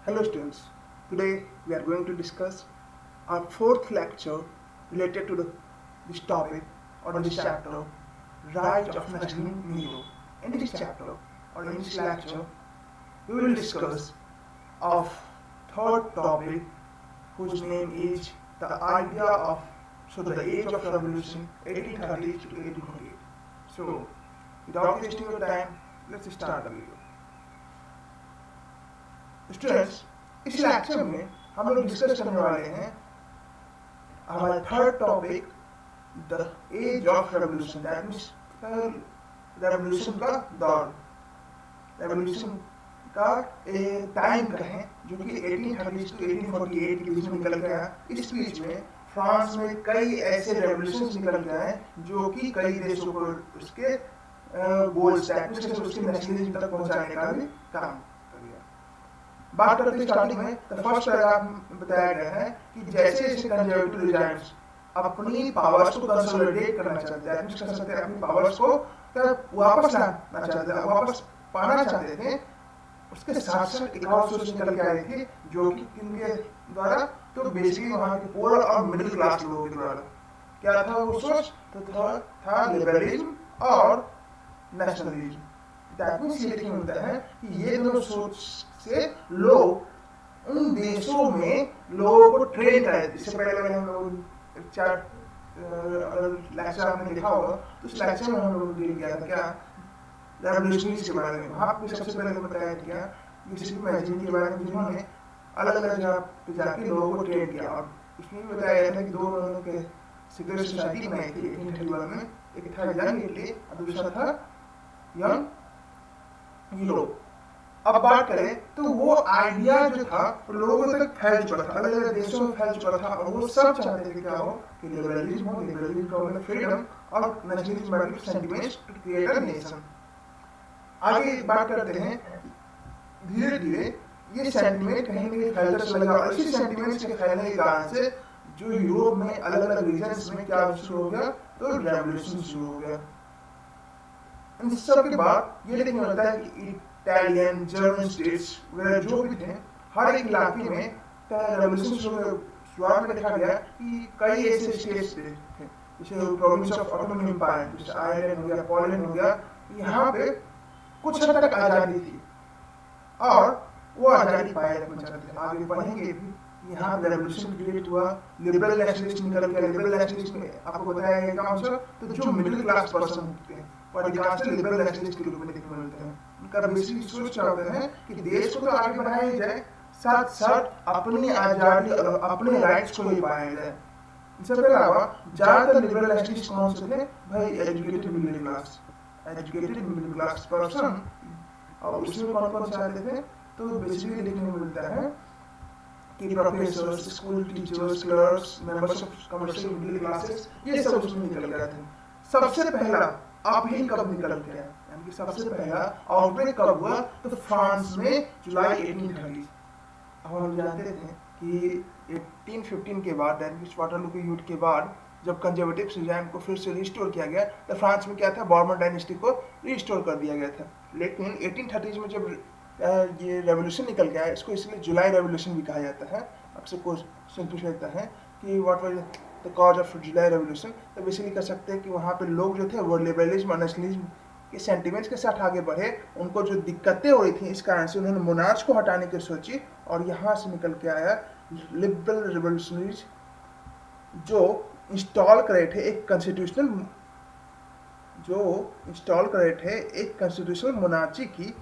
Hello students, today we are going to discuss our fourth lecture related to this topic or this chapter, Rise of National Nero. In this chapter or in this lecture, we will discuss of third topic whose name is the idea of the age of revolution 1830 to 1848. So without wasting your time, let's start the video. Students इस lecture में हम लोग discuss करने वाले हैं हमारा third topic the age of revolution that means revolution का दौर रेवोल्यूशन का टाइम कहें जो कि 1830 टू 1848 के बीच में निकल गया। इस बीच में फ्रांस में कई ऐसे रेवोल्यूशंस निकल गए हैं जो कि कई देशों को उसके गोल्स उसके नेशनलिज्म तक पहुंचाने का भी काम कर गया। बात करते हैं स्टार्टिंग में तो फर्स्ट पैराग्राफ में बताया गया है कि जैसे जैसे कंजर्वेटिव रिजाइम्स अपनी पावर्स को कंसोलिडेट करना चाहते हैं, कह सकते हैं अपनी पावर्स को वापस लाना चाहते हैं, वापस पाना चाहते थे, उसके साथ साथ एक और सोच निकल के आई थी जो कि किनके द्वारा, तो बेसिकली वहाँ के पुअर और मिडिल क्लास लोगों के द्वारा। क्या था वो सोच? तो था लिबरलिज्म और नेशनलिज्म। दैट मींस ये देखने मिलता है कि ये दोनों सोच से लोग उन देशों में लोगों को ट्रेन कराए। इससे पहले हम लोग चार लेक्चर आपने देखा होगा, तो उस लेक्चर में हम लोग डील किया था क्या रेवोल्यूशनरीज के बारे में। वहाँ पे सबसे पहले बताया गया यूसिफ मैगजीन के बारे में जिन्होंने अलग अलग जगह पे जाके लोगों को ट्रेन किया, और उसमें भी बताया गया था कि दो उन्होंने के सीक्रेट सोसाइटी बनाई थी 1831 में। एक था यंग इटली और दूसरा था यंग यूरोप। अब बात करें तो वो आइडिया जो था लोगों तक फैल चुका था, अलग अलग देशों में फैल चुका था, और वो सब चाहते थे क्या हो कि लिबरलिज्म हो, लिबरलिज्म का मतलब फ्रीडम और नेशनलिज्म वाले sentiments to create a nation. आगे बात करते हैं, धीरे धीरे ये सेंटिमेंट कहीं ना कहीं फैलता चला गया, और इसी सेंटिमेंट्स के फैलने के कारण से जो यूरोप में अलग अलग रीजन्स में क्या शुरू हो गया, तो रेवोल्यूशन शुरू हो गया। इन सब के बाद ये देखने मिलता है कि इटालियन, जर्मन स्टेट्स वगैरह जो भी थे, हर एक इलाके में रेवोल्यूशन शुरुआत में देखा गया कि कई ऐसे स्टेट्स थे जैसे प्रोविंस ऑफ ऑटोमन एम्पायर, जैसे आयरलैंड हो गया, पोलैंड हो गया, यहाँ पे कुछ हद तक आज़ादी थी और वो आज़ादी पाए रखना चाहते थे। आगे बढ़ेंगे भी, यहाँ पे रेवोल्यूशन क्रिएट हुआ, लिबरल नेशनलिस्ट निकल गया। लिबरल नेशनलिस्ट में आपको बताया गया कौन सा, तो जो मिडिल क्लास पर्सन होते हैं वो अधिकांश लिबरल नेशनलिस्ट के रूप में देखने को मिलते हैं। उनका बेसिक सोच क्या होता है कि देश को तो आगे बढ़ाया जाए, साथ साथ अपनी आज़ादी और अपने राइट्स को भी पाया जाए। इसके अलावा ज़्यादातर लिबरल नेशनलिस्ट कौन से थे भाई? Educated middle class, educated middle class person. और उसमें कौन कौन से आते थे? तो बेसिकली देखने को मिलता है कि professors, school teachers, clerks, members of commercial middle classes, ये सब उसमें निकल गए थे। सबसे पहला अभी कब निकल गया, यानी कि सबसे पहला आउटब्रेक कब हुआ? तो फ्रांस में जुलाई 1830। अब हम जानते थे कि 1815 के बाद, वाटरलू के युद्ध के बाद, जब कंजर्वेटिव रिजाइम को फिर से रिस्टोर किया गया, तो फ्रांस में क्या था, बॉर्बन डायनेस्टी को रिस्टोर कर दिया गया था। लेकिन 1830 में जब ये रेवोल्यूशन निकल गया, इसको इसलिए जुलाई रेवोल्यूशन भी कहा जाता है। अक्सर क्वेश्चन पूछ लेता है कि what was the cause of July revolution, तो बेसिकली कह सकते हैं कि वहाँ पे लोग जो थे वो लिबरलिज्म और नेशनलिज्म के सेंटिमेंट्स के साथ आगे बढ़े। उनको जो दिक्कतें हो रही थी, इस कारण से उन्होंने मोनार्च को हटाने की सोची, और यहाँ से निकल के आया लिबरल रिवोल्यूशनरीज जो इंस्टॉल करे थे एक कॉन्स्टिट्यूशनल मोनार्ची की।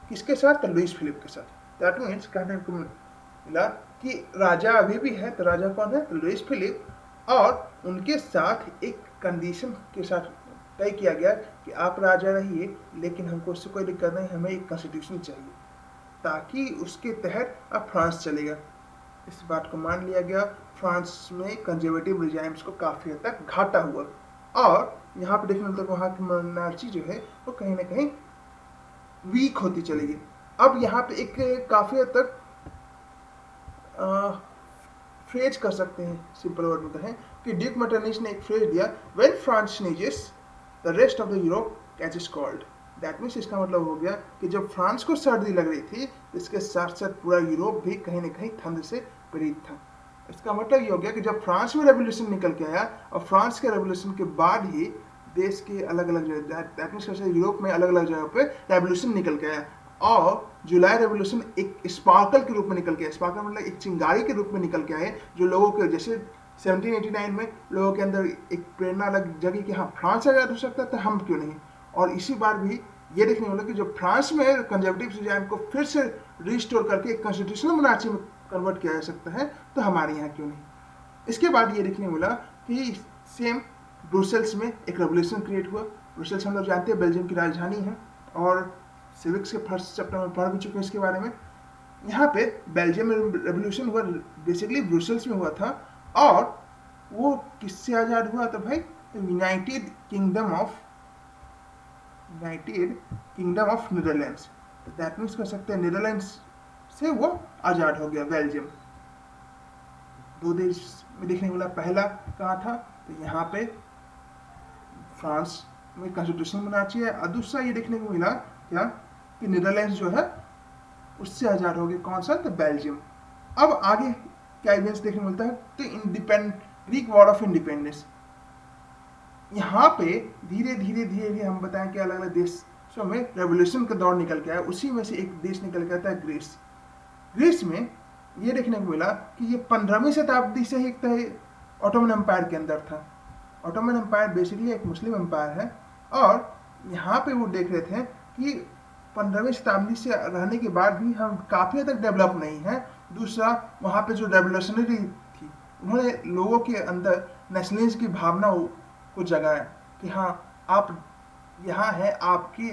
किसके साथ? तो लुइस फिलिप के साथ। दैट मीन्स कहने को मिला कि राजा अभी भी है, तो राजा कौन है? तो लुइस फिलिप। और उनके साथ एक कंडीशन के साथ तय किया गया कि आप राजा रहिए, लेकिन हमको उससे कोई दिक्कत नहीं, हमें एक कॉन्स्टिट्यूशन चाहिए, ताकि उसके तहत अब फ्रांस चलेगा। इस बात को मान लिया गया। फ्रांस में कंजर्वेटिव रिजाइम्स को काफ़ी हद तक घाटा हुआ, और यहाँ पे देखने तक वहाँ की मोनार्ची जो है वो कहीं ना कहीं वीक होती चली गई। अब यहाँ पे एक काफ़ी हद तक फ्रेज कर सकते हैं, सिंपल वर्ड में कहें कि ड्यूक मेटरनिच ने एक फ्रेज दिया, when France sneezes the rest of the Europe catches cold. That means इसका मतलब हो गया कि जब फ्रांस को सर्दी लग रही थी तो इसके साथ साथ पूरा यूरोप भी कहीं ना कहीं ठंड से पीड़ित था। इसका मतलब ये हो गया कि जब फ्रांस में रेवोल्यूशन निकल के आया और फ्रांस के रेवोल्यूशन के बाद ही देश के अलग अलग जगह दैट मीन्स यूरोप में अलग अलग जगह पे रेवोल्यूशन निकल के आया और जुलाई रेवोल्यूशन एक स्पार्कल के रूप में निकल के आया। स्पार्कल मतलब एक चिंगारी के रूप में निकल के आए जो लोगों के जैसे 1789 में लोगों के अंदर एक प्रेरणा लग जगी कि हाँ फ्रांस आज़ाद हो सकता है तो हम क्यों नहीं। और इसी बार भी ये देखने वाला कि जब फ्रांस में कंजर्वेटिव सिस्टम को फिर से रिस्टोर करके एक कॉन्स्टिट्यूशनल मोनार्ची में कन्वर्ट किया जा सकता है तो हमारे यहाँ क्यों नहीं। इसके बाद ये देखने मिला कि सेम ब्रुसेल्स में एक रेवोल्यूशन क्रिएट हुआ। ब्रुसेल्स हम लोग जानते हैं बेल्जियम की राजधानी है और सिविक्स के फर्स्ट चैप्टर में पढ़ भी चुके हैं इसके बारे में। यहाँ पे बेल्जियम में रेवोल्यूशन हुआ बेसिकली ब्रुसेल्स में हुआ था और वो किससे आज़ाद हुआ था भाई, United kingdom of Netherlands. That means कर सकते हैं नीदरलैंड्स से वो आज़ाद हो गया बेल्जियम। दो देश में देखने को मिला, पहला कहाँ था तो यहाँ पे फ्रांस में कॉन्स्टिट्यूशन मोनार्ची है और दूसरा ये देखने को मिला क्या कि नीदरलैंड्स जो है उससे आज़ाद हो गए। कौन सा तो बेल्जियम। अब आगे क्या इवेंट्स देखने को मिलता है तो ग्रीक वॉर ऑफ इंडिपेंडेंस। यहाँ पे धीरे धीरे हम बताएं कि अलग अलग देशों में रेवोल्यूशन का दौर निकल के आया। उसी में से एक देश निकल के आता है ग्रीस। ग्रीस में ये देखने को मिला कि ये 15वीं शताब्दी से ही एक ऑटोमन एम्पायर के अंदर था। ऑटोमन एम्पायर बेसिकली एक मुस्लिम एम्पायर है और यहाँ पे वो देख रहे थे कि 15वीं शताब्दी से रहने के बाद भी हम काफ़ी हद तक डेवलप नहीं है। दूसरा वहाँ पे जो रेवोल्यूशनरी थी उन्होंने लोगों के अंदर नेशनलिज्म की भावना को जगाया कि हाँ आप यहाँ है, आपके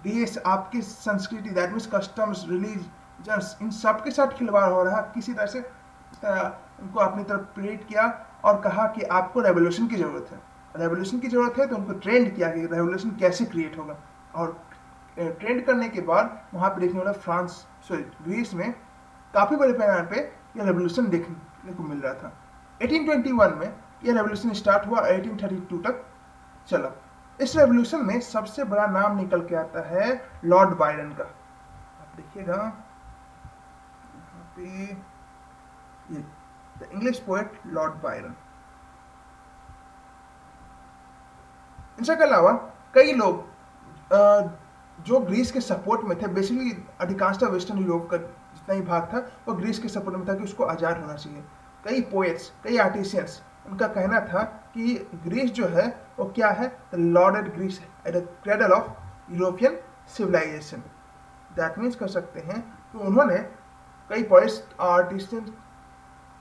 देश आपकी संस्कृति दैट मीन्स कस्टम्स रिलीजन्स इन सब के साथ खिलवाड़ हो रहा है। किसी तरह से उनको अपनी तरफ प्रेरित किया और कहा कि आपको रेवोल्यूशन की ज़रूरत है। रेवोल्यूशन की ज़रूरत है तो उनको ट्रेंड किया कि रेवोल्यूशन कैसे क्रिएट होगा और ट्रेंड करने के बाद वहाँ पे देखने वाला ग्रीस में काफ़ी बड़े पैमाने पे यह रेवोल्यूशन देखने को मिल रहा था। 1821 में यह रेवोल्यूशन स्टार्ट हुआ, 1832 तक चला। इस रेवोल्यूशन में सबसे बड़ा नाम निकल के आता है लॉर्ड बायरन का। आप देखिएगा यहाँ पे ये the English poet Lord Byron. इनके अलावा कई लोग जो ग्रीस के सपोर्ट में थे, बेसिकली अधिकांशतः वेस्टर्न यूरोप का जितना ही भाग था वो ग्रीस के सपोर्ट में था कि उसको आज़ाद होना चाहिए। कई पोएट्स, कई आर्टिशियंस, उनका कहना था कि ग्रीस जो है वो क्या है, the lauded Greece at the cradle of European civilization. That means कर सकते हैं कि उन्होंने कई पोएट्स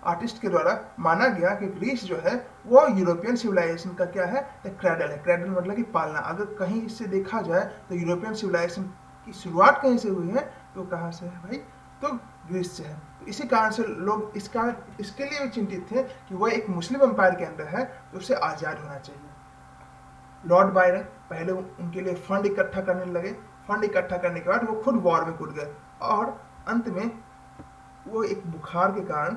आर्टिस्ट के द्वारा माना गया कि ग्रीस जो है वो यूरोपियन सिविलाइजेशन का क्या है, द क्रेडल है। क्रेडल मतलब कि पालना। अगर कहीं से देखा जाए तो यूरोपियन सिविलाइजेशन की शुरुआत कहीं से हुई है तो कहाँ से है भाई, तो ग्रीस से है। तो इसी कारण से लोग इसके लिए भी चिंतित थे कि वह एक मुस्लिम एम्पायर के अंदर है तो उसे आज़ाद होना चाहिए। लॉर्ड बायरन पहले उनके लिए फंड इकट्ठा करने लगे। फंड इकट्ठा करने के बाद वो खुद वॉर में कूद गए और अंत में वो एक बुखार के कारण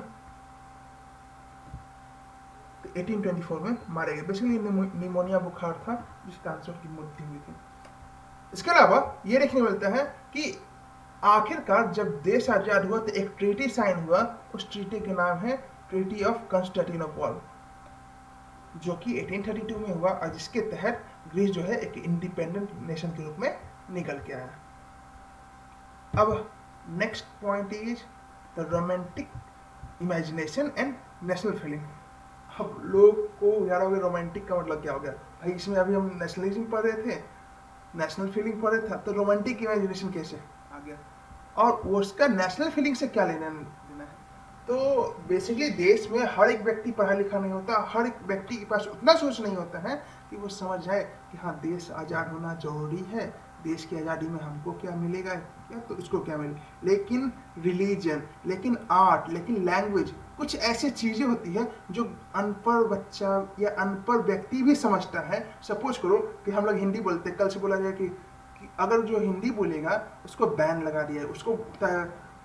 1824 में मारे गए। बेसिकली निमोनिया बुखार था जिस कारण से उसकी मृत्यु हुई थी। इसके अलावा ये देखने मिलता है कि आखिरकार जब देश आजाद हुआ तो एक ट्रीटी साइन हुआ। उस ट्रीटी के नाम है ट्रीटी ऑफ कॉन्स्टेंटिनोपल, जो कि 1832 में हुआ और जिसके तहत ग्रीस जो है एक इंडिपेंडेंट नेशन के रूप में निकल के आया। अब next point is the romantic imagination and national feeling. अब लोग को याद हो गया रोमांटिक का मतलब क्या हो गया भाई। इसमें अभी हम नेशनलिज्म पढ़ रहे थे, नेशनल फीलिंग पढ़ रहे थे, तो रोमांटिक इमेजिनेशन कैसे आ गया और उसका नेशनल फीलिंग से क्या लेना देना है। तो बेसिकली देश में हर एक व्यक्ति पढ़ा लिखा नहीं होता, हर एक व्यक्ति के पास उतना सोच नहीं होता है कि वो समझ जाए कि हाँ देश आज़ाद होना जरूरी है, देश की आज़ादी में हमको क्या मिलेगा क्या तो इसको क्या मिलेगा। लेकिन रिलीजन, लेकिन आर्ट, लेकिन लैंग्वेज, कुछ ऐसी चीज़ें होती है जो अनपढ़ बच्चा या अनपढ़ व्यक्ति भी समझता है। सपोज करो कि हम लोग हिंदी बोलते हैं, कल से बोला जाए कि अगर जो हिंदी बोलेगा उसको बैन लगा दिया, उसको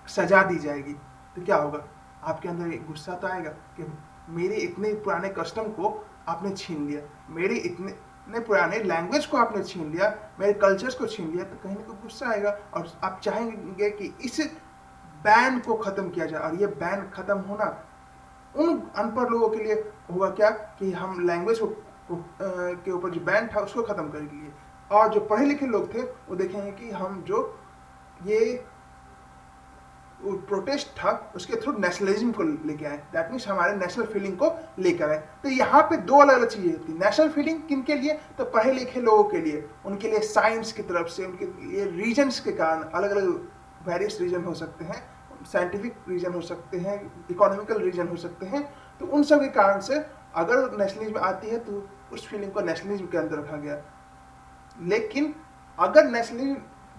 सजा दी जाएगी, तो क्या होगा, आपके अंदर एक गुस्सा तो आएगा कि मेरे इतने पुराने कस्टम को आपने छीन लिया, मेरे इतने ने पुराने लैंग्वेज को आपने छीन लिया, मेरे कल्चर्स को छीन लिया, तो कहीं ना कहीं गुस्सा आएगा और आप चाहेंगे कि इस बैन को खत्म किया जाए। और ये बैन खत्म होना उन अनपढ़ लोगों के लिए होगा क्या कि हम लैंग्वेज के ऊपर जो बैन था उसको खत्म कर लिए, और जो पढ़े लिखे लोग थे वो देखेंगे कि हम जो ये प्रोटेस्ट था उसके थ्रू नेशनलिज्म को लेके आए, दैट मीन्स हमारे नेशनल फीलिंग को लेकर आए। तो यहाँ पे दो अलग अलग चीजें होती है। नेशनल फीलिंग किन के लिए? तो पढ़े लिखे लोगों के लिए, उनके लिए साइंस की तरफ से, उनके लिए रीजन्स के कारण, अलग अलग वेरियस रीजन हो सकते हैं, साइंटिफिक रीजन हो सकते हैं, इकोनॉमिकल रीजन हो सकते हैं। तो उन सब के कारण से अगर नेशनलिज्म आती है तो उस फीलिंग को नेशनलिज्म के अंदर रखा गया। लेकिन अगर नेशनलिज्म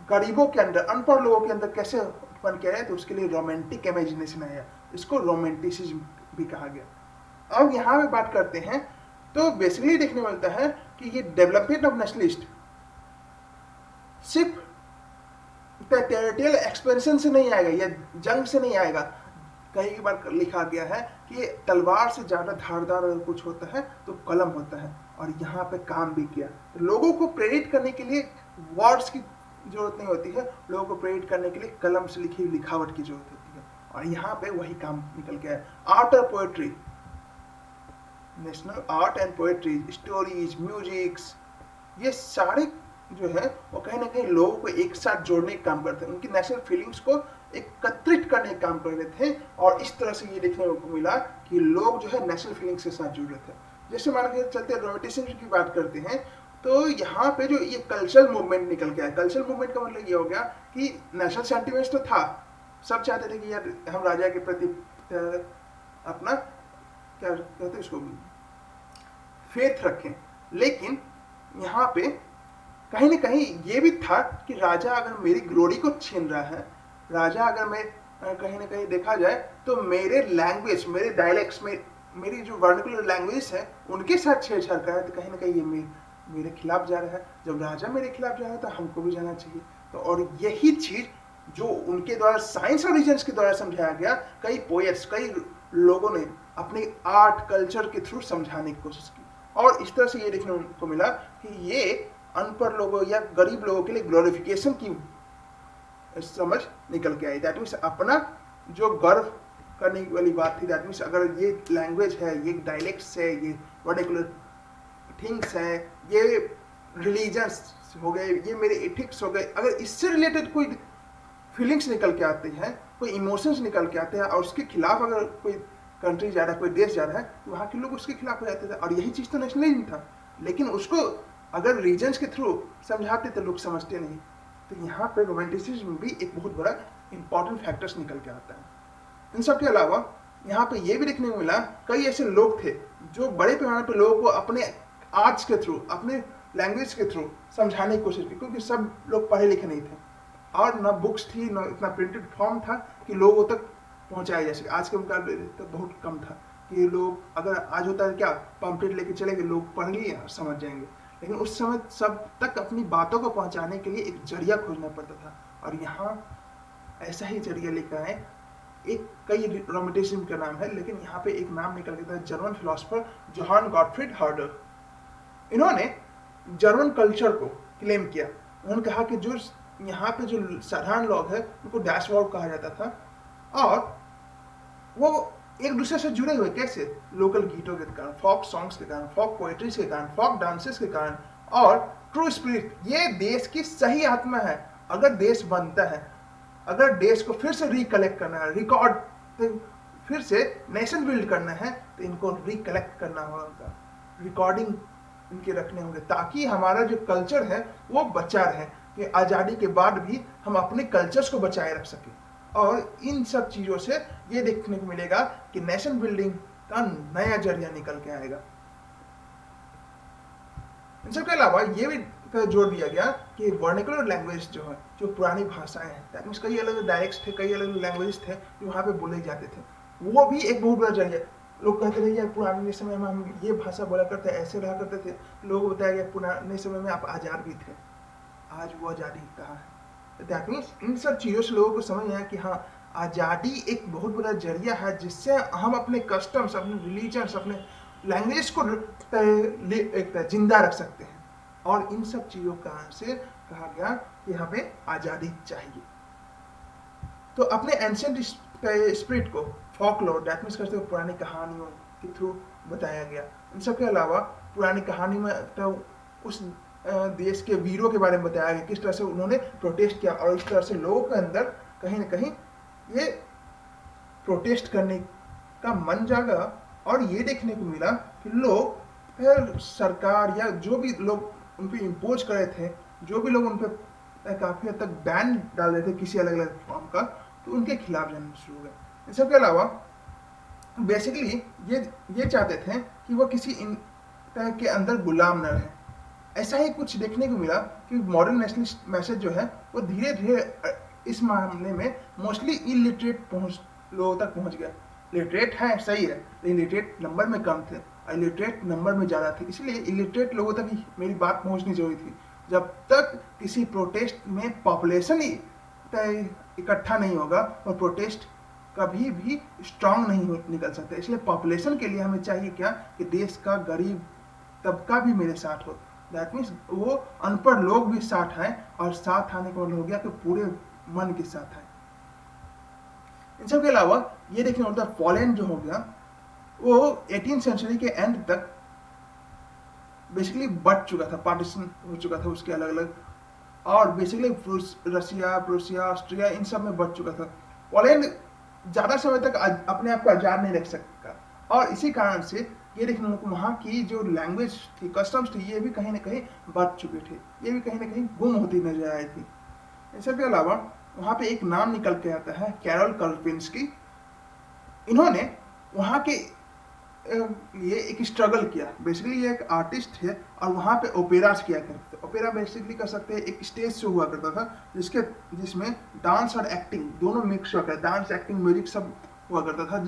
गरीबों के अंदर, अनपढ़ लोगों के अंदर कैसे उत्पन्न किया है, तो उसके लिए रोमांटिक इमेजिनेशन आया, इसको रोमांटिसिज्म भी कहा गया। अब यहाँ पे बात करते हैं तो बेसिकली देखने मिलता है कि ये डेवलपमेंट ऑफ नेशनलिस्ट सिर्फ टेरिटोरियल एक्सपेंशन से नहीं आएगा या जंग से नहीं आएगा। कई बार लिखा गया है कि तलवार से ज्यादा धारदार अगर कुछ होता है तो कलम होता है, और यहाँ पे काम भी किया। तो लोगों को प्रेरित करने के लिए वर्ड्स की जरूरत नहीं होती है, लोगों को प्रेरित करने के लिए कलम से लिखी हुई लिखावट की जरूरत होती है, और यहाँ पे वही काम निकल गया है। आर्ट और poetry, national art and poetry, stories, musics, ये सारे जो है वो कहीं ना कहीं लोगों को एक साथ जोड़ने का काम करते हैं, उनकी नेशनल फीलिंग्स को एकत्रित करने का काम कर रहे थे। और इस तरह से ये देखने को मिला कि लोग जो है नेशनल फीलिंग्स के साथ जुड़ रहे थे। जैसे मान के चलते रोमांटिसिज्म की बात करते हैं, तो यहाँ पे जो ये कल्चरल मूवमेंट निकल गया, कल्चरल मूवमेंट का मतलब ये हो गया कि नेशनल सेंटिमेंट्स तो था, सब चाहते थे कि यार हम राजा के प्रति अपना क्या कहते हैं उसको, फेथ रखें। लेकिन यहाँ पे कहीं ना कहीं ये भी था कि राजा अगर मेरी ग्लोरी को छीन रहा है, राजा अगर मैं कहीं ना कहीं देखा जाए तो मेरे लैंग्वेज, मेरे डायलेक्ट्स में, मेरी जो वर्निकुलर लैंग्वेज है उनके साथ छेड़छाड़ कर रहा है, तो कहीं ना कहीं ये मेरे खिलाफ जा रहा है। जब राजा मेरे खिलाफ जा रहा है तो हमको भी जाना चाहिए। तो और यही चीज जो उनके द्वारा साइंस और रीजन्स के द्वारा समझाया गया, कई पोएट्स, कई लोगों ने अपने आर्ट कल्चर के थ्रू समझाने की कोशिश की, और इस तरह से ये देखने को मिला कि ये अनपढ़ लोगों या गरीब लोगों के लिए ग्लोरिफिकेशन की समझ निकल के आई। दैट मीन्स अपना जो गर्व करने वाली बात थी, दैट मीन्स अगर ये लैंग्वेज है, ये डायलेक्ट्स है, ये पर्टिकुलर थिंग्स है, ये रिलीजन्स हो गए, ये मेरे एथिक्स हो गए, अगर इससे रिलेटेड कोई फीलिंग्स निकल के आते हैं, कोई इमोशंस निकल के आते हैं, और उसके खिलाफ अगर कोई कंट्री जा रहा है, कोई देश जा रहा है, तो वहाँ के लोग उसके खिलाफ हो जाते थे। और यही चीज़ तो नेशनलिज्म था। लेकिन उसको अगर रीजन्स के थ्रू समझाते तो लोग समझते नहीं। तो यहाँ पे रोमांटिसिज्म भी एक बहुत बड़ा इंपॉर्टेंट फैक्टर्स निकल के आता है। इन सब के अलावा यहाँ पे ये भी देखने को मिला, कई ऐसे लोग थे जो बड़े पैमाने पे लोगों को अपने आर्ट्स के थ्रू, अपने लैंग्वेज के थ्रू समझाने की कोशिश की, क्योंकि सब लोग पढ़े लिखे नहीं थे, और ना बुक्स थी, ना इतना प्रिंटेड फॉर्म था कि लोगों तक पहुँचाया जा सके। आज के मुकाबले तो बहुत कम था कि लोग, अगर आज होता है क्या, पम्पलेट लेके चले गए, लोग पढ़ लिए और समझ जाएंगे। लेकिन उस समय सब तक अपनी बातों को पहुंचाने के लिए एक जरिया खोजना पड़ता था, और यहाँ ऐसा ही जरिया लेकर आए। एक कई रोमांटिसिज्म का नाम है, लेकिन यहाँ पे एक नाम निकल गया था, German philosopher Johann Gottfried Herder. इन्होंने जर्मन कल्चर को क्लेम किया। उन्होंने कहा कि जो यहाँ पे जो साधारण लोग हैं उनको डैशवर्ड कहा जाता था, और वो एक दूसरे से जुड़े हुए कैसे, लोकल गीतों के कारण, फॉक सॉन्ग्स के कारण, फॉक पोएट्रीज के कारण, फॉक डांसेस के कारण, और ट्रू स्पिरिट, ये देश की सही आत्मा है। अगर देश बनता है, अगर देश को फिर से रिकलेक्ट करना है, रिकॉर्ड, फिर से नेशन बिल्ड करना है, तो इनको रिकलेक्ट करना होगा, रिकॉर्डिंग इनके रखने होंगे, ताकि हमारा जो कल्चर है वो बचा रहे, कि आज़ादी के बाद भी हम अपने कल्चर्स को बचाए रख सकें। और इन सब चीज़ों से ये देखने को मिलेगा कि नेशन बिल्डिंग का नया जरिया निकल के आएगा। इन सब के अलावा ये भी जोड़ दिया गया कि वर्निकुलर लैंग्वेज जो है, जो पुरानी भाषाएं हैं, दैट मीन्स कई अलग डायलेक्ट्स थे, कई अलग लैंग्वेज थे जो वहाँ पे बोले जाते थे, वो भी एक बहुत बड़ा जरिया। लोग कहते थे यार पुराने समय में हम ये भाषा बोला करते, ऐसे रहा करते थे, लोग बताया गया पुराने समय में आप आज़ाद भी थे, आज वो आज़ादी कहाँ है। दैट मीन्स इन सब चीज़ों से लोगों को समझ आया कि हाँ, आज़ादी एक बहुत बड़ा जरिया है जिससे हम अपने कस्टम्स, अपने रिलीजन्स, अपने लैंग्वेज को एक जिंदा रख सकते हैं। और इन सब चीजों के कारण से कहा गया कि हमें आजादी चाहिए। तो अपने एंशिएंट स्पिरिट को फोकलोर दैट मीन्स करते पुरानी कहानियों के थ्रू बताया गया। इन सब के अलावा पुरानी कहानी में तो उस देश के वीरों के बारे में बताया गया, किस तरह से उन्होंने प्रोटेस्ट किया और इस तरह से लोगों के अंदर कहीं ना कहीं ये प्रोटेस्ट करने का मन जागा। और ये देखने को मिला कि लोग फिर सरकार या जो भी लोग उन पर इम्पोज कर रहे थे, जो भी लोग उन पर काफ़ी हद तक बैन डाल रहे थे किसी अलग अलग फॉर्म का, तो उनके खिलाफ जाना शुरू हो गए। इन सब के अलावा बेसिकली ये चाहते थे कि वो किसी तरह के अंदर गुलाम न रहे। ऐसा ही कुछ देखने को मिला कि मॉडर्न नेशनलिस्ट मैसेज जो है वो धीरे धीरे इस मामले में मोस्टली इलिटरेट लोगों तक पहुंच गया। लिटरेट है सही है, लेकिन लिटरेट नंबर में कम थे और इलिटरेट नंबर में ज़्यादा थे, इसलिए इलिटरेट लोगों तक ही मेरी बात पहुंचनी जरूरी थी। जब तक किसी प्रोटेस्ट में पॉपुलेशन ही इकट्ठा नहीं होगा और प्रोटेस्ट कभी भी स्ट्रांग नहीं निकल सकता। इसलिए पॉपुलेशन के लिए हमें चाहिए क्या कि देश का गरीब तबका भी मेरे साथ हो। दैट मीन्स वो अनपढ़ लोग भी साथ आए, और साथ आने का मतलब हो गया कि पूरे मन के साथ आए। इन सब के अलावा ये देखने होता है पोलैंड जो हो गया वो 18th सेंचुरी के एंड तक बेसिकली बट चुका था, पार्टीशन हो चुका था उसके अलग अलग, और बेसिकली रशिया, प्रूसिया, ऑस्ट्रिया इन सब में बच चुका था। पोलैंड ज़्यादा समय तक अपने आप को आज़ाद नहीं रख सकता, और इसी कारण से ये देखने को वहाँ की जो लैंग्वेज थी, कस्टम्स थी, ये भी कहीं ना कहीं बच चुके थे, ये भी कहीं ना कहीं गुम होती नजर आई थी। इन सब के अलावा वहाँ पे एक नाम निकल के आता है कैरोल कर्पिंस्की। इन्होंने वहाँ के लिए एक स्ट्रगल किया। बेसिकली ये एक आर्टिस्ट है और वहाँ पे ओपेरास किया करते थे। ओपेरा बेसिकली कर सकते हैं एक स्टेज शो हुआ करता था जिसमें डांस और एक्टिंग दोनों मिक्स हुआ करता, डांस एक्टिंग म्यूजिक सब हुआ करता था।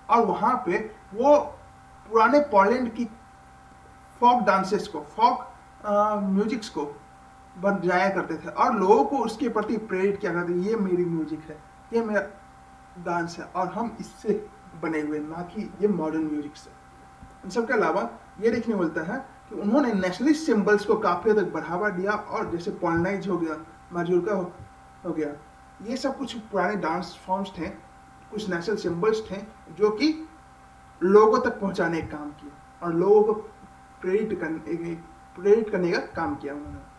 और वहाँ पे वो पुराने पोलैंड की फॉक डांसेस को, फॉक म्यूजिक्स को बजाया करते थे और लोगों को उसके प्रति प्रेरित किया करते, ये मेरी म्यूजिक है, ये मेरा डांस है और हम इससे बने हुए, ना कि ये मॉडर्न म्यूजिक से। इन सब के अलावा ये देखने मिलता है कि उन्होंने नेशनलिस्ट सिंबल्स को काफ़ी हद तक बढ़ावा दिया, और जैसे पोलनाइज हो गया, माजोर्का हो गया, ये सब कुछ पुराने डांस फॉर्म्स थे, कुछ नेशनल सिंबल्स थे जो कि लोगों तक पहुंचाने का काम किया और लोगों को प्रेरित करने का काम किया उन्होंने।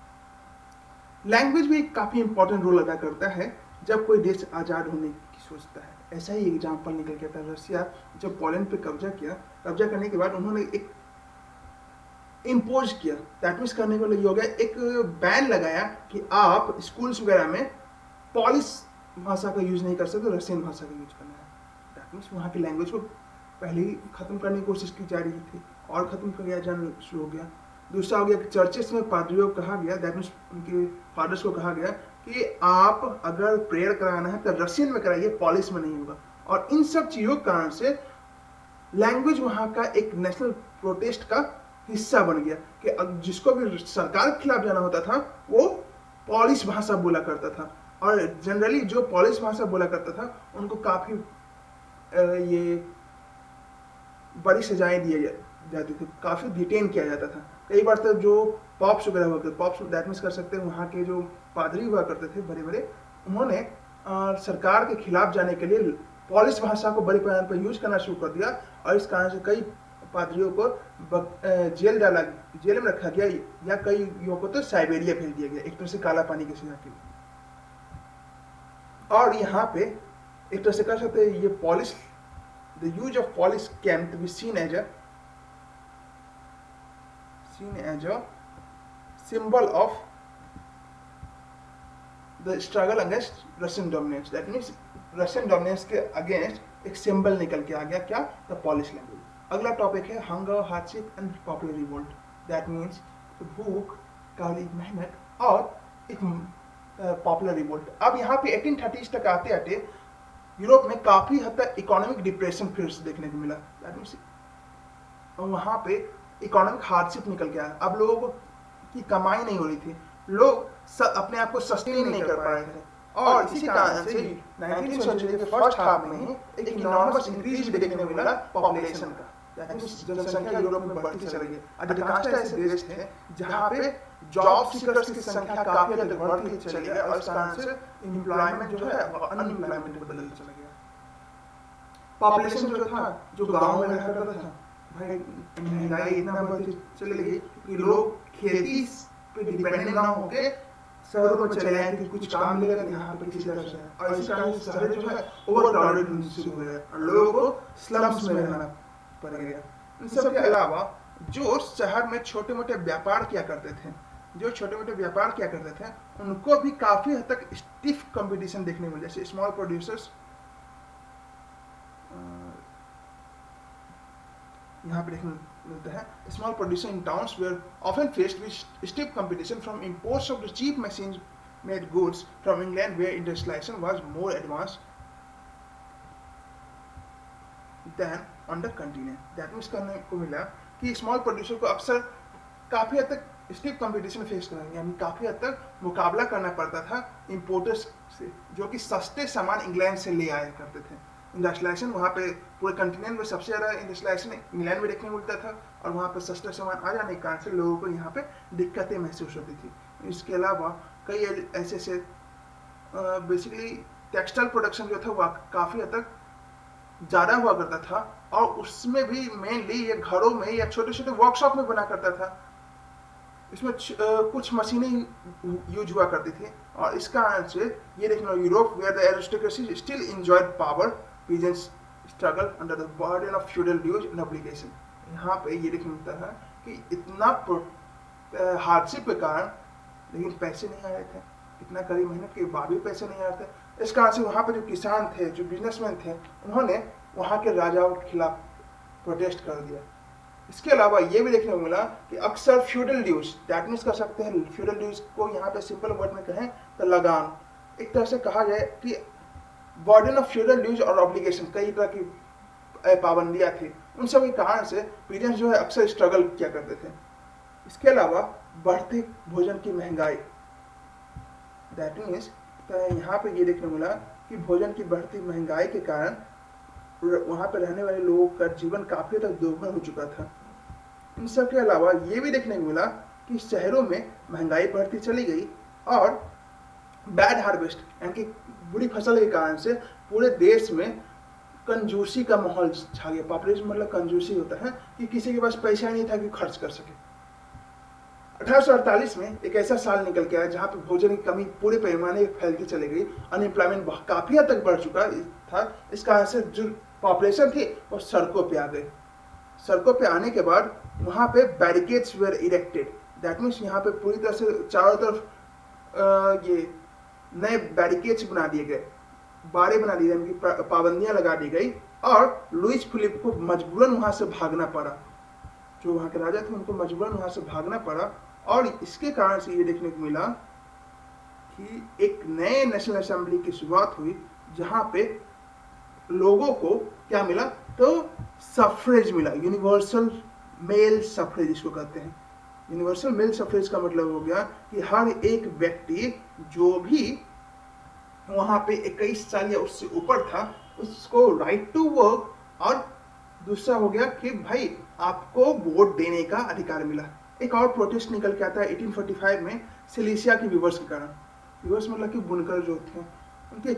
लैंग्वेज भी काफ़ी इंपॉर्टेंट रोल अदा करता है जब कोई देश आज़ाद होने की सोचता है। ऐसा ही एग्जाम्पल निकल के आता है, रशिया जब पोलैंड पे कब्जा किया, कब्जा करने के बाद उन्होंने एक इम्पोज किया, दैट मीन्स करने को ये हो गया, एक बैन लगाया कि आप स्कूल्स वगैरह में पॉलिश भाषा का यूज़ नहीं कर सकते, रशियन भाषा का यूज करना है। दैट मीन्स वहाँ की लैंग्वेज को पहले ही खत्म करने की कोशिश की जा रही थी और ख़त्म किया जाना शुरू हो गया। दूसरा हो गया कि चर्चेस में पादरियों को कहा गया, दैट मीन्स उनके फादर्स को कहा गया कि आप अगर प्रेयर कराना है तो रशियन में कराइए, पॉलिश में नहीं होगा। और इन सब चीज़ों के कारण से लैंग्वेज वहाँ का एक नेशनल प्रोटेस्ट का हिस्सा बन गया कि जिसको भी सरकार के खिलाफ जाना होता था वो पॉलिश भाषा बोला करता था, और जनरली जो पॉलिश भाषा बोला करता था उनको काफ़ी ये बड़ी सजाएं दी जाती थी, काफ़ी डिटेन किया जाता था। कई बार तो जो पॉप्स वगैरह हुआ करते, पॉप्स दैट मीन्स कर सकते हैं वहाँ के जो पादरी हुआ करते थे बड़े बड़े, उन्होंने सरकार के खिलाफ जाने के लिए पॉलिश भाषा को बड़े पैमाने पर यूज करना शुरू कर दिया, और इस कारण से कई पादरियों को जेल में रखा गया, या कई युवकों को तो साइबेरिया भेज दिया गया, एक तरह से काला पानी की सजा के लिए। और यहाँ पे एक तरह से कह सकते हैं ये polish, the use of polish came to be seen as a symbol of the struggle against Russian dominance. That means Russian dominance के against एक symbol निकल के आ गया, क्या? The Polish language. अगला टॉपिक है hunger, hardship and popular revolt. That means भूख, काली मेहनत और एक पॉपुलर रिवोल्ट। अब यहाँ पे 1830s तक आते आते यूरोप में काफ़ी हद तक इकोनॉमिक डिप्रेशन फिर से देखने को मिला, और वहाँ पे इकोनॉमिक हार्डशिप निकल के आया। अब लोगों की कमाई नहीं हो रही थी, लोग अपने आप को सस्टेन नहीं कर पा रहे थे, और इसी कारण से 19th सेंचुरी के फर्स्ट हाफ में ही एक इनॉर्मस इंक्रीज भी देखने को मिला पॉपुलेशन का। जनसंख्या यूरोप में बढ़ती चली गई। अधिकांश ऐसे देश थे जहाँ पे जॉब सीकर्स की संख्या काफी हद तक बढ़ती चली गई और इस कारण से एम्प्लॉयमेंट जो है अनएम्प्लॉयमेंट में बदलता चला गया। पॉपुलेशन जो था, जो गाँव में रहा करता था, भाई महंगाई इतना बढ़ती चली गई कि लोग खेती पे डिपेंडेंट ना होके शहरों में चले आए कि कुछ काम मिलेगा यहाँ पे किसी तरह से, और इसी कारण से शहर जो है ओवर क्राउडेड होने शुरू हो गया और लोगों को स्लम्स में रहना पड़ गया। इन सब के अलावा जो शहर में छोटे मोटे व्यापार किया करते थे, उनको भी काफी हद तक स्टिफ कंपटीशन देखने को मिला। जैसे स्मॉल प्रोड्यूसर्स यहाँ पे देखने मिलता है, small producer in towns were often faced with stiff competition from imports of the cheap machine made goods from England where industrialisation was more advanced than on the continent. That means करने को मिला कि small producer को अक्सर काफी हद तक stiff competition face करना, यानी काफी हद तक मुकाबला करना पड़ता था इंपोर्टर्स से, जो कि सस्ते सामान इंग्लैंड से ले आया करते थे। इंडस्ट्रियलाइजेशन वहाँ पे पूरे कंटिनेंट में सबसे ज़्यादा इंडस्ट्रियलाइजेशन इंग्लैंड में देखने को मिलता था और वहाँ पे सस्ता सामान आ जाने के कारण से लोगों को यहाँ पे दिक्कतें महसूस होती थी। इसके अलावा कई ऐसे बेसिकली टेक्सटाइल प्रोडक्शन जो था वह काफ़ी हद तक ज़्यादा हुआ करता था और उसमें भी मेनली ये घरों में या छोटे छोटे वर्कशॉप में बना करता था। इसमें कुछ मशीनें यूज हुआ करती थी और इस कारण से ये देखना, Europe where the aristocracy still enjoyed power, peasants struggle under the burden of feudal dues and obligation. यहाँ पे ये देखने मिलता है कि इतना हार्डशिप के कारण लेकिन पैसे नहीं आ रहे थे, इतना कड़ी मेहनत के बाद भी पैसे नहीं आ रहे थे। इस कारण से वहाँ पे जो किसान थे, जो बिजनेसमैन थे, उन्होंने वहाँ के राजाओं के खिलाफ प्रोटेस्ट कर दिया। इसके अलावा ये भी देखने को मिला कि अक्सर फ्यूडल ड्यूज, दैट मीन्स कर सकते हैं फ्यूडल ड्यूज को यहाँ पे सिंपल वर्ड में कहें तो लगान, एक तरह से कहा जाए कि बर्डन ऑफ फ्यूडल ड्यूज और ऑब्लिगेशन, कई तरह की पाबंदियाँ थी, उन सब के कारण से पीजेंट्स जो है अक्सर स्ट्रगल किया करते थे। इसके अलावा बढ़ती भोजन की महंगाई, दैट मीन्स यहाँ पे ये देखने को मिला कि भोजन की बढ़ती महंगाई के कारण वहाँ पे रहने वाले लोगों का जीवन काफी तक दुर्भर हो चुका था। इन सब के अलावा ये भी देखने को मिला कि शहरों में महंगाई बढ़ती चली गई और बैड हार्वेस्ट यानी कि बुरी फसल के कारण से पूरे देश में कंजूसी का माहौल छा गया। पॉपुलेशन मतलब कंजूसी होता है कि किसी के पास पैसा नहीं था कि खर्च कर सके। 1848 में एक ऐसा साल निकल के आया जहाँ पे भोजन की कमी पूरे पैमाने पर फैलती चली गई, अनएम्प्लॉयमेंट काफी हद तक बढ़ चुका था। इस कारण से जो पॉपुलेशन थी वो सड़कों पे आ गई। सड़कों पे आने के बाद वहाँ पे barricades were erected, that means यहाँ पे पूरी तरह से चारों तरफ ये नए बैरिकेड्स बना दिए गए, बाड़े बना दिए गए, पाबंदियां लगा दी गई और लुइस फिलिप को मजबूरन वहाँ से भागना पड़ा। जो वहाँ के राजा थे उनको मजबूरन वहाँ से भागना पड़ा और इसके कारण से ये देखने को मिला कि एक नए नेशनल असेंबली की शुरुआत हुई जहाँ पे लोगों को क्या मिला, तो सफ्रेज मिला, यूनिवर्सल मेल सफ्रेज इसको कहते हैं। यूनिवर्सल मेल सफ्रेज का मतलब हो गया कि हर एक व्यक्ति जो भी वहाँ पे 21 साल या उससे ऊपर था उसको राइट टू वर्क, और दूसरा हो गया कि भाई आपको वोट देने का अधिकार मिला। एक और प्रोटेस्ट निकल के आता है 1845 में सिलीसिया की विवर्स के कारण। विवर्स मतलब कि बुनकर जो थे उनके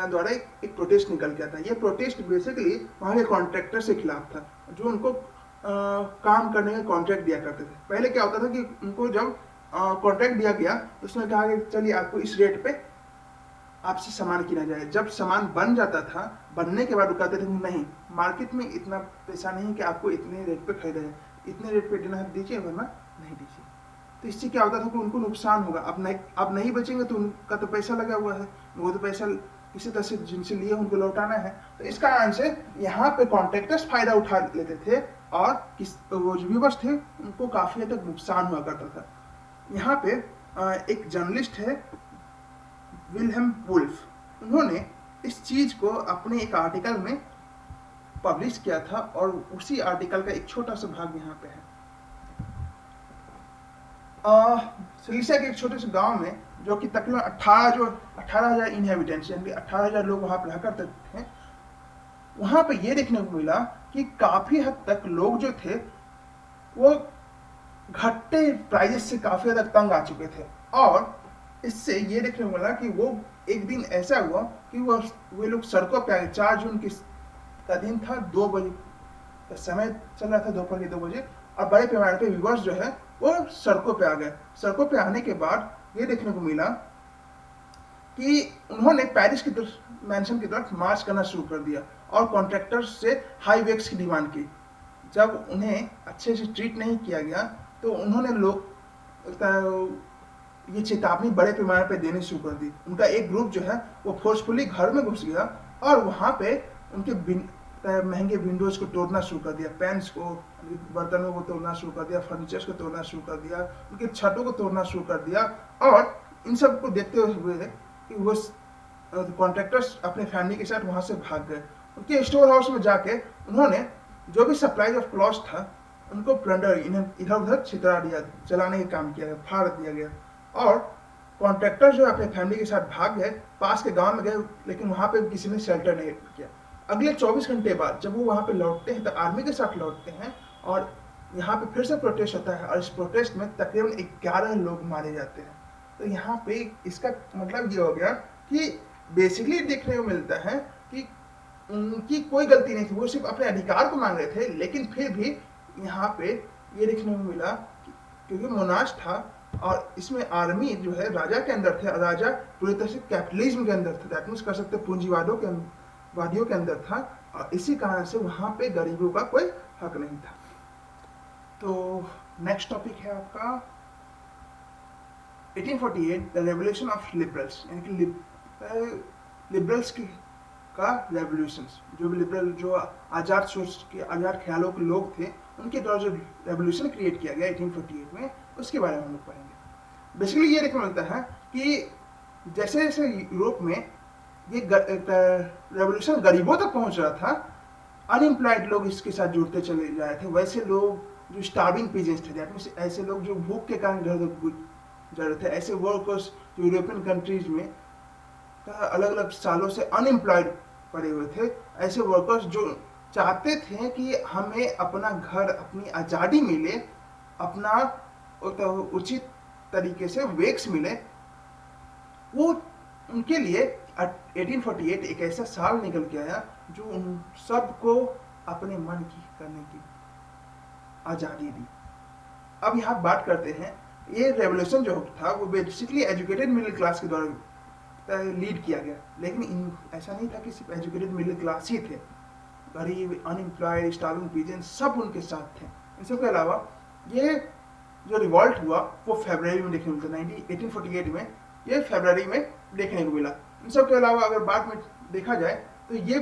द्वारा एक प्रोटेस्ट निकल के आता है। ये प्रोटेस्ट बेसिकली वहाँ के कॉन्ट्रैक्टर से खिलाफ था जो उनको काम करने का कॉन्ट्रैक्ट दिया करते थे। पहले क्या होता था कि उनको जब कॉन्ट्रैक्ट दिया गया तो उसने कहा कि चलिए आपको इस रेट पे आपसे सामान किना जाए। जब सामान बन जाता था, बनने के बाद वो कहते थे नहीं, मार्केट में इतना पैसा नहीं कि आपको इतने रेट पे खरीदा जाए, इतने रेट पे देना दीजिए वरना नहीं दीजिए। तो इससे क्या होता था कि उनको नुकसान होगा। अब नहीं बचेंगे तो उनका तो पैसा लगा हुआ है, वो तो पैसा किसी तरह से जिनसे लिए उनको लौटाना है। तो इस कारण से यहाँ पे कॉन्ट्रैक्टर्स फायदा उठा लेते थे और वो जो व्यूवर्स थे उनको काफी हद तक नुकसान हुआ करता था। यहाँ पे एक जर्नलिस्ट है विल्हेम वुल्फ, उन्होंने इस चीज को अपने एक आर्टिकल में पब्लिश किया था और उसी आर्टिकल का एक छोटा सा भाग यहाँ पे है। सिलीसिया के एक छोटे से गांव में जो कि तकरीबन 18,000 इनहेबिटेंट्स यानी कि 18,000 लोग वहां पर रहा करते थे, वहां पे ये देखने को मिला कि काफी हद तक लोग जो थे वो घटते प्राइजेस से काफी हद तक तंग आ चुके थे। और इससे ये देखने को मिला कि वो एक दिन ऐसा हुआ कि वे लोग सड़कों पे आ गए। 4 जून का दिन था, 2 बजे का समय चल रहा था, दोपहर के 2 बजे, और बड़े पैमाने पे व्यूअर्स जो है वो सड़कों पे आ गए। सड़कों पे आने के बाद ये देखने को मिला कि उन्होंने पेरिस की तरफ, मैंशन की तरफ मार्च करना शुरू कर दिया और कॉन्ट्रैक्टर्स से हाई वेक्स की डिमांड की। जब उन्हें अच्छे से ट्रीट नहीं किया गया तो उन्होंने ये चेतावनी बड़े पैमाने पे देनी शुरू कर दी। उनका एक ग्रुप जो है वो फोर्सफुली घर में घुस गया और वहां पे उनके महंगे विंडोज को तोड़ना शुरू कर दिया, पैंस को, बर्तनों को तोड़ना शुरू कर दिया, फर्नीचर्स को तोड़ना शुरू कर दिया, उनके छतों को तोड़ना शुरू कर दिया। और इन सब को देखते हुए कि वो कॉन्ट्रैक्टर्स अपने फैमिली के साथ वहां से भाग गए। उनके स्टोर हाउस में जाके उन्होंने जो भी सप्लाई ऑफ क्लॉथ था उनको प्लंडर, इधर उधर छितरा दिया, जलाने का काम किया गया, फाड़ दिया गया। और कॉन्ट्रैक्टर जो अपने फैमिली के साथ भाग गए, पास के गांव में गए, लेकिन वहां पे किसी ने शेल्टर नहीं किया। अगले 24 घंटे बाद जब वो वहां पे लौटते हैं तो आर्मी के साथ लौटते हैं और यहाँ पे फिर से प्रोटेस्ट होता है और इस प्रोटेस्ट में तकरीबन 11 लोग मारे जाते हैं। तो यहाँ पे इसका मतलब ये हो गया कि बेसिकली देखने को मिलता है कि उनकी कोई गलती नहीं थी, वो सिर्फ अपने अधिकार को मांग रहे थे। लेकिन फिर भी यहाँ पे ये देखने को मिला क्योंकि मोनाश था और इसमें आर्मी जो है राजा के अंदर थे और राजा पूरी तरह से कैपिटलिज्म के अंदर थे, दैट मींस कर सकते वादियों के अंदर था, और इसी कारण से वहां पे गरीबों का कोई हक नहीं था। तो नेक्स्ट टॉपिक है आपका 1848 द रेवोल्यूशन ऑफ लिबरल्स, यानी कि लिबरल्स का रेवोल्यूशन। जो भी लिबरल, जो आजाद सोच के, आजाद ख्यालों के लोग थे, उनके द्वारा जो रेवोल्यूशन क्रिएट किया गया 1848 में, उसके बारे में हम लोग पढ़ेंगे। बेसिकली ये देखने मिलता है कि जैसे जैसे यूरोप में ये रेवोल्यूशन गरीबों तक पहुंच रहा था, अनएम्प्लॉयड लोग इसके साथ जुड़ते चले जा रहे थे। वैसे लोग जो स्टार्विंग पीजेंट्स थे, दैट मींस ऐसे लोग जो भूख के कारण इधर उधर गुजर रहे थे, ऐसे वर्कर्स जो यूरोपियन कंट्रीज में अलग अलग सालों से अनएम्प्लॉयड पड़े हुए थे, ऐसे वर्कर्स जो चाहते थे कि हमें अपना घर, अपनी आज़ादी मिले, अपना उचित तरीके से वेक्स मिले, वो उनके लिए 1848 एक ऐसा साल निकल के आया जो उन सबको अपने मन की करने की आज़ादी दी। अब यहाँ बात करते हैं, ये रेवोल्यूशन जो था वो बेसिकली एजुकेटेड मिडिल क्लास के द्वारा लीड किया गया। लेकिन ऐसा नहीं था कि सिर्फ एजुकेटेड मिडिल क्लास ही थे, गरीब, अनएम्प्लॉयड, स्टार्विंग पीजेंट सब उनके साथ थे। इन सब के अलावा ये जो रिवॉल्ट हुआ वो फरवरी में देखने को मिलता, 1848 में ये फरवरी में देखने को मिला। इन सब के अलावा अगर बाद में देखा जाए तो ये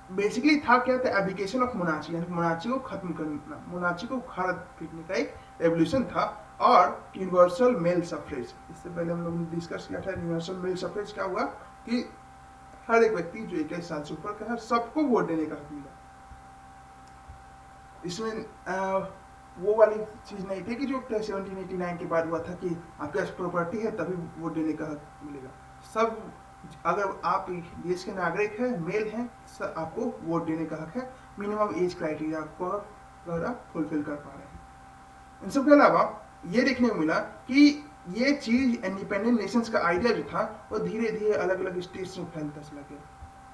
बेसिकली था क्या था, एब्डिकेशन ऑफ मोनार्ची, यानी मोनार्ची को खत्म करना, मोनार्ची को उखाड़ फेंकने का एक रेवोल्यूशन था। और यूनिवर्सल मेल सफरेज, इससे पहले हम लोगों ने डिस्कस किया था। यूनिवर्सल मेल सफरेज क्या हुआ कि हर एक व्यक्ति जो 21 साल से ऊपर का है सबको वोट देने का हक मिला। इसमें वो वाली चीज नहीं थी कि जो 1789 के बाद हुआ था कि आपके पास प्रॉपर्टी है तभी वोट देने का हक मिलेगा। सब, अगर आप देश के नागरिक हैं, मेल हैं, आपको वोट देने का हक है। मिनिमम एज क्राइटेरिया को अगर आप फुलफिल कर पा रहे हैं। इन सब के अलावा ये देखने को मिला कि ये चीज इंडिपेंडेंट नेशंस का आइडिया जो था वो धीरे धीरे अलग अलग स्टेट्स में फैलता चला गया।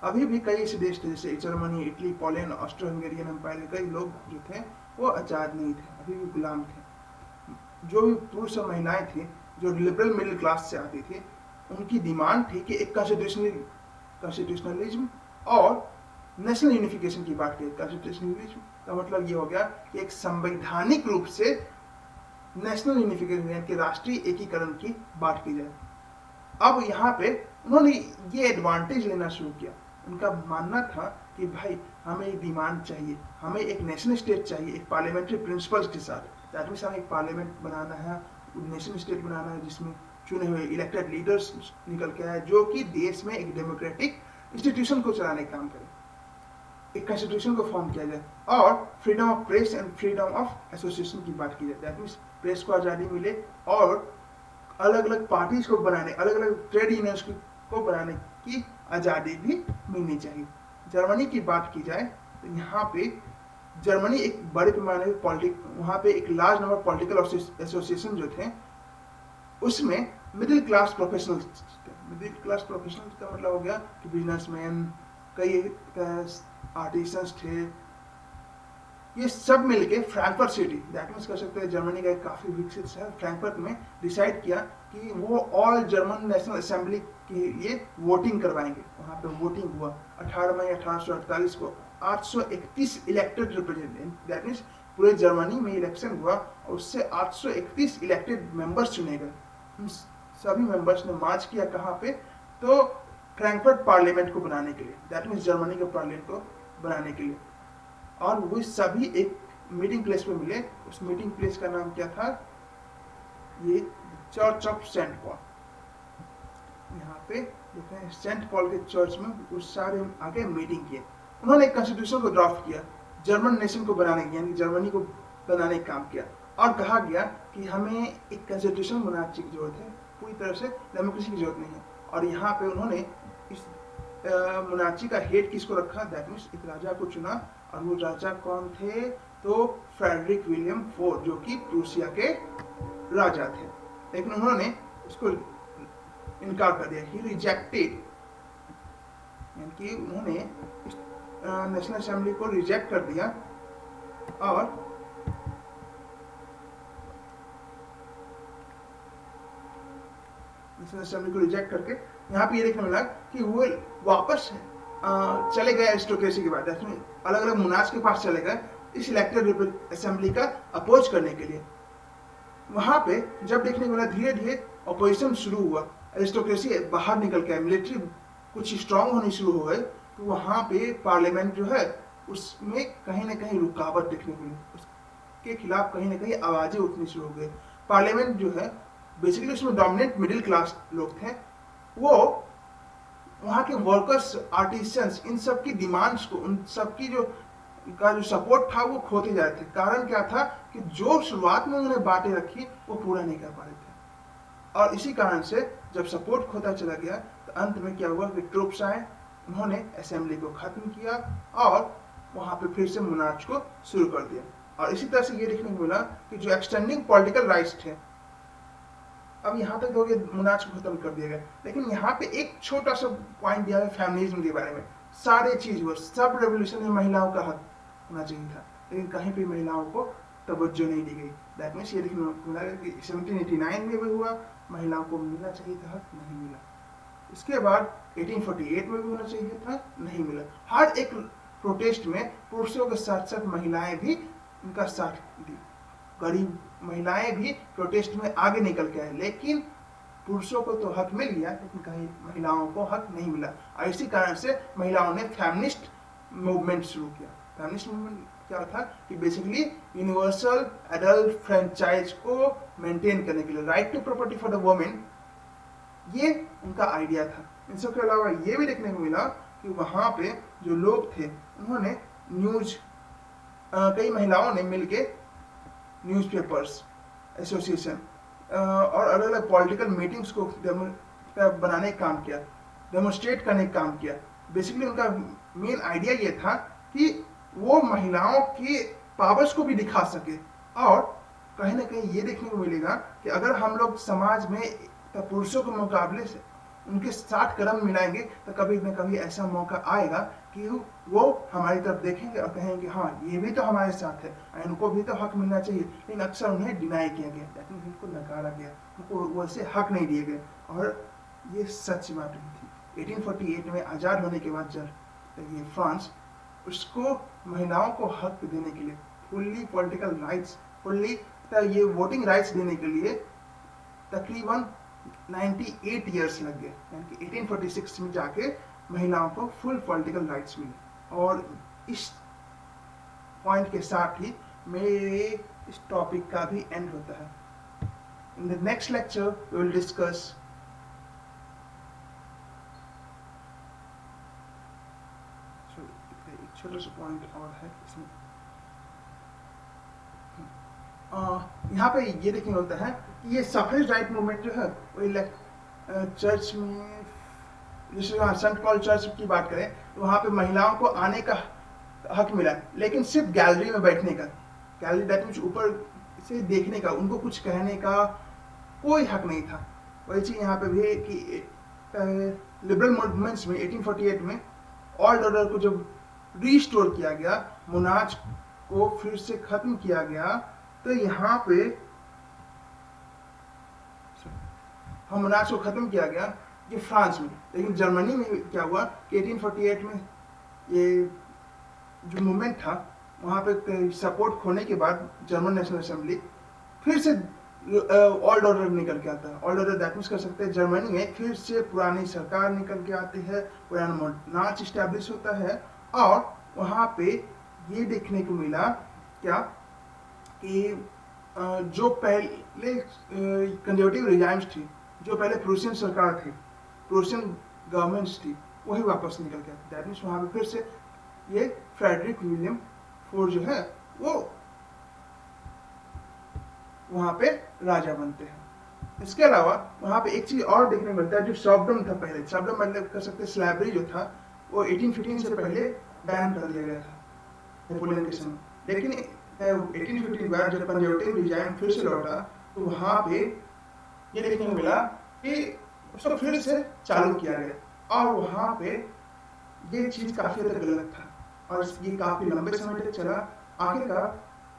अभी भी कई ऐसे देश थे जैसे Germany, Italy, Poland, Austro Hungarian empire के कई लोग जो थे वो आजाद नहीं थे, अभी भी गुलाम थे। जो भी पुरुष और महिलाएं थी जो लिबरल मिडिल क्लास से आती थी, उनकी डिमांड थी कि एक कॉन्स्टिट्यूशनलिज्म और नेशनल यूनिफिकेशन की बात करें। कॉन्स्टिट्यूशनलिज्म का मतलब ये हो गया कि एक संवैधानिक रूप से नेशनल यूनिफिकेशन यानी कि राष्ट्रीय एकीकरण की बात की जाए। अब यहाँ पे उन्होंने ये एडवांटेज लेना शुरू किया। उनका मानना था कि भाई हमें एक डिमांड चाहिए, हमें एक नेशनल स्टेट चाहिए, एक पार्लियामेंट्री प्रिंसिपल्स के साथ। दैट मींस हमें एक पार्लियामेंट बनाना है, नेशनल स्टेट बनाना है जिसमें चुने हुए इलेक्टेड लीडर्स निकल के आए जो कि देश में एक डेमोक्रेटिक इंस्टीट्यूशन को चलाने का काम करें। एक कॉन्स्टिट्यूशन को फॉर्म किया जाए और freedom of press and freedom of association की बात की जाए। दैट मींस प्रेस को आज़ादी मिले और अलग अलग पार्टीज को बनाने, अलग अलग ट्रेड यूनियंस को बनाने की आज़ादी भी मिलनी चाहिए। जर्मनी की बात की जाए तो यहाँ पे जर्मनी एक बड़े पैमाने पे वहाँ पे एक लार्ज नंबर पॉलिटिकल एसोसिएशन जो थे, उसमें मिडिल क्लास प्रोफेशनल्स थे। मिडिल क्लास प्रोफेशनल्स का मतलब हो गया कि बिजनेसमैन, कई आर्टिसंस थे, ये सब मिलके फ्रैंकफर्ट सिटी, दैट मीन्स कह सकते हैं जर्मनी का एक काफ़ी विकसित शहर फ्रैंकफर्ट में डिसाइड किया कि वो ऑल जर्मन नेशनल असेंबली के लिए वोटिंग करवाएंगे। वहाँ पे वोटिंग हुआ 18 मई 1848 को। 831 इलेक्टेड रिप्रेजेंटेटिव, दैट मीन्स पूरे जर्मनी में इलेक्शन हुआ और उससे 831 इलेक्टेड मेंबर्स चुने गए। सभी मेंबर्स ने मार्च किया कहाँ पे, तो फ्रैंकफर्ट पार्लियामेंट को बनाने के लिए, दैट मीन्स जर्मनी के पार्लियामेंट को बनाने के लिए। और वो सभी एक मीटिंग प्लेस पे मिले। उस मीटिंग प्लेस का नाम क्या था, ये चर्च ऑफ सेंट पॉल। यहाँ पे देखते हैं सेंट पॉल के चर्च में वो सारे आके मीटिंग किए। उन्होंने एक कॉन्स्टिट्यूशन को ड्राफ्ट किया, जर्मन नेशन को बनाने की, यानी जर्मनी को बनाने का काम किया। और कहा गया कि हमें एक कॉन्स्टिट्यूशन मोनार्ची की जरूरत है, पूरी तरह से डेमोक्रेसी की जरूरत नहीं है। और यहाँ पे उन्होंने इस मोनार्ची का हेड किसको रखा, दैट मीन्स एक राजा को चुना। और वो राजा कौन थे, तो फ्रेडरिक विलियम फोर्थ, जो कि प्रूसिया के राजा थे। लेकिन उन्होंने उसको इनकार कर दिया, ही रिजेक्टेड, यानी कि उन्होंने नेशनल असेंबली को रिजेक्ट कर दिया। और नेशनल असेंबली को रिजेक्ट करके यहाँ पे ये देखने मिला कि वो वापस चले गए एरिस्टोक्रेसी के बाद, अलग अलग मुनाज के पास चले गए इस इलेक्टेड असेंबली का अपोज करने के लिए। वहां पे जब देखने को मिला धीरे धीरे अपोजिशन शुरू हुआ, एरिस्टोक्रेसी बाहर निकल के, मिलिट्री कुछ स्ट्रांग होनी शुरू हो गई, तो वहां पे पार्लियामेंट जो है उसमें कहीं ना कहीं रुकावट देखने को मिली, उसके खिलाफ कहीं ना कहीं आवाजें उठनी शुरू हो गई। पार्लियामेंट जो है बेसिकली उसमें डोमिनेंट मिडिल क्लास लोग थे, वो वहाँ के वर्कर्स, आर्टिसंस, इन सब की डिमांड्स को, उन सब की जो सपोर्ट था वो खोते जा रहे थे। कारण क्या था कि जो शुरुआत में उन्होंने बातें रखी वो पूरा नहीं कर पा रहे थे। और इसी कारण से जब सपोर्ट खोता चला गया तो अंत में क्या हुआ कि ट्रूप्स आए, उन्होंने असेंबली को खत्म किया और वहाँ पे फिर से मोनार्च को शुरू कर दिया। और इसी तरह से ये देखने को मिला कि जो एक्सटेंडिंग पॉलिटिकल राइट्स थे, अब यहाँ तक हो गया, मोनार्च को खत्म कर दिया गया। लेकिन यहाँ पे एक छोटा सा पॉइंट दिया है फेमिनिज्म के बारे में। सारे चीज हुआ, सब रेवोल्यूशन में महिलाओं का हक होना चाहिए था, लेकिन कहीं पे महिलाओं को तवज्जो नहीं दी गई। दैट मीन्स ये देखने को मिला कि 1789 में भी हुआ, महिलाओं को मिलना चाहिए था, हक नहीं मिला। इसके बाद 1848 में भी होना चाहिए था, नहीं मिला। हर एक प्रोटेस्ट में पुरुषों के साथ साथ महिलाएं भी उनका साथ दी। गरीब महिलाएं भी प्रोटेस्ट में आगे निकल के आए, लेकिन पुरुषों को तो हक मिल गया, लेकिन कहीं महिलाओं को हक नहीं मिला। और इसी कारण से महिलाओं ने फेमिनिस्ट मूवमेंट शुरू किया। फेमिनिस्ट मूवमेंट क्या था कि बेसिकली यूनिवर्सल एडल्ट फ्रेंचाइज को मेंटेन करने के लिए, right to property for the women, ये उनका आइडिया था। इन सब के अलावा ये भी देखने को मिला कि वहाँ पे जो लोग थे उन्होंने कई महिलाओं ने मिलके न्यूज़पेपर्स एसोसिएशन और अलग अलग पॉलिटिकल मीटिंग्स को बनाने का काम किया, डेमोन्स्ट्रेट करने का काम किया। बेसिकली उनका मेन आइडिया ये था कि वो महिलाओं के पावर्स को भी दिखा सके। और कहीं ना कहीं ये देखने को मिलेगा कि अगर हम लोग समाज में पुरुषों के मुकाबले से उनके साथ कदम मिलाएंगे तो कभी न कभी ऐसा मौका आएगा कि वो हमारी तरफ देखेंगे और कहेंगे हाँ ये भी तो हमारे साथ है, इनको भी तो हक मिलना चाहिए। लेकिन अक्सर उन्हें डिनाई किया गया, लेकिन इनको नकारा गया, उनको वैसे हक नहीं दिए गए। और ये सच बात नहीं थी। 1848 में आज़ाद होने के बाद जब ये फ्रांस, उसको महिलाओं को हक देने के लिए, फुल्ली पॉलिटिकल राइट्स, फुल्ली ये वोटिंग राइट्स देने के लिए तकरीबन 98 ईयर्स लग गए। यानी कि 1846 में जाके महिलाओं को फुल पॉलिटिकल राइट्स मिले। और इस पॉइंट के साथ ही मेरे इस टॉपिक का भी एंड होता है। In the next lecture we will discuss एक छोटा सा पॉइंट और है इसमें, यहाँ पे ये देखने को मिलता है कि ये सफेज राइट मूवमेंट जो है वो चर्च में, जैसे सेंट पॉल चर्च की बात करें तो वहाँ पे महिलाओं को आने का हक मिला, लेकिन सिर्फ गैलरी में बैठने का, गैलरी दैट मीन्स ऊपर से देखने का, उनको कुछ कहने का कोई हक नहीं था। वही चीज यहाँ पे भी है कि लिबरल मूवमेंट्स में 1848 में ऑर्डर ऑर्डर को जब रीस्टोर किया गया, मोनार्च को फिर से खत्म किया गया, तो यहाँ पे हम मोनार्च को खत्म किया गया ये फ्रांस में। लेकिन जर्मनी में क्या हुआ कि 1848 में ये जो मूवमेंट था वहाँ पे सपोर्ट खोने के बाद जर्मन नेशनल असेंबली फिर से ऑल्ड ऑर्डर निकल के आता है। ऑल्ड ऑर्डर दैट मीन्स कर सकते हैं जर्मनी में फिर से पुरानी सरकार निकल के आती है, पुराना मोनार्च इस्टेब्लिश होता है। और वहाँ पे ये देखने को मिला क्या कि जो पहले कंजर्वेटिव रिजाइम्स थी, जो पहले प्रूसियन सरकार थी, प्रूसियन गवर्नमेंट्स थी, वही वापस निकल के आती। दैट मीन्स वहाँ पे फिर से ये फ्रेडरिक विलियम फोर जो है वो वहाँ पे राजा बनते हैं। इसके अलावा वहाँ पे एक चीज और देखने को मिलता है, जो सर्वडम था पहले, सर्वडम मतलब कर सकते स्लैवरी जो था वो 1815 से पहले बैन कर दिया गया था नेपोलियन के समय। लेकिन 1815 के बाद जब कंजर्वेटिव रिजाइम फिर से लौटा तो वहाँ पे ये देखने को मिला कि उसको फिर से चालू किया गया, और वहाँ पे ये चीज काफी हद तक गलत था और ये काफी लंबे समय तक चला। आखिरकार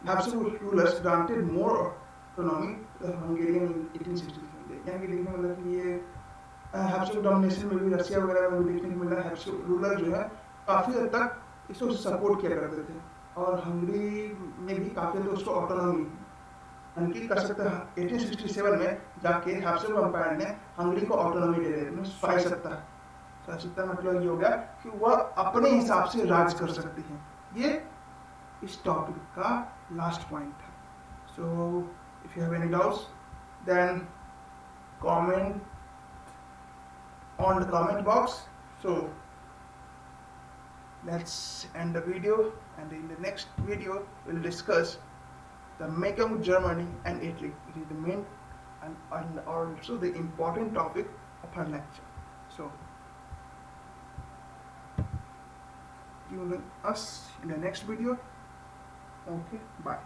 Habsburg rulers granted more autonomy the Hungarian 1863 यानी कि देखने को मिला कि ये Habsburg डोमिनेशन में भी रशिया वगैरह में भी देखने को मिला Habsburg रूलर जो है काफी हद तक इसको सपोर्ट किया करते थे, और हंगरी में भी काफी हद तक उसको ऑटोनॉमी हंगरी कर सकते हैं। 1867 में जाके Habsburg एम्पायर ने हंगरी को ऑटोनॉमी दे दी, स्वायत्तता। स्वायत्तता मतलब ये हो गया कि वह अपने हिसाब से राज कर सकती है। ये इस टॉपिक का लास्ट पॉइंट था। So if you have any doubts then comment on the comment box. So let's end the video, and in the next video we'll discuss the making of Germany and Italy. It is the main and also the important topic of our lecture. So tune in us in the next video. Okay, bye.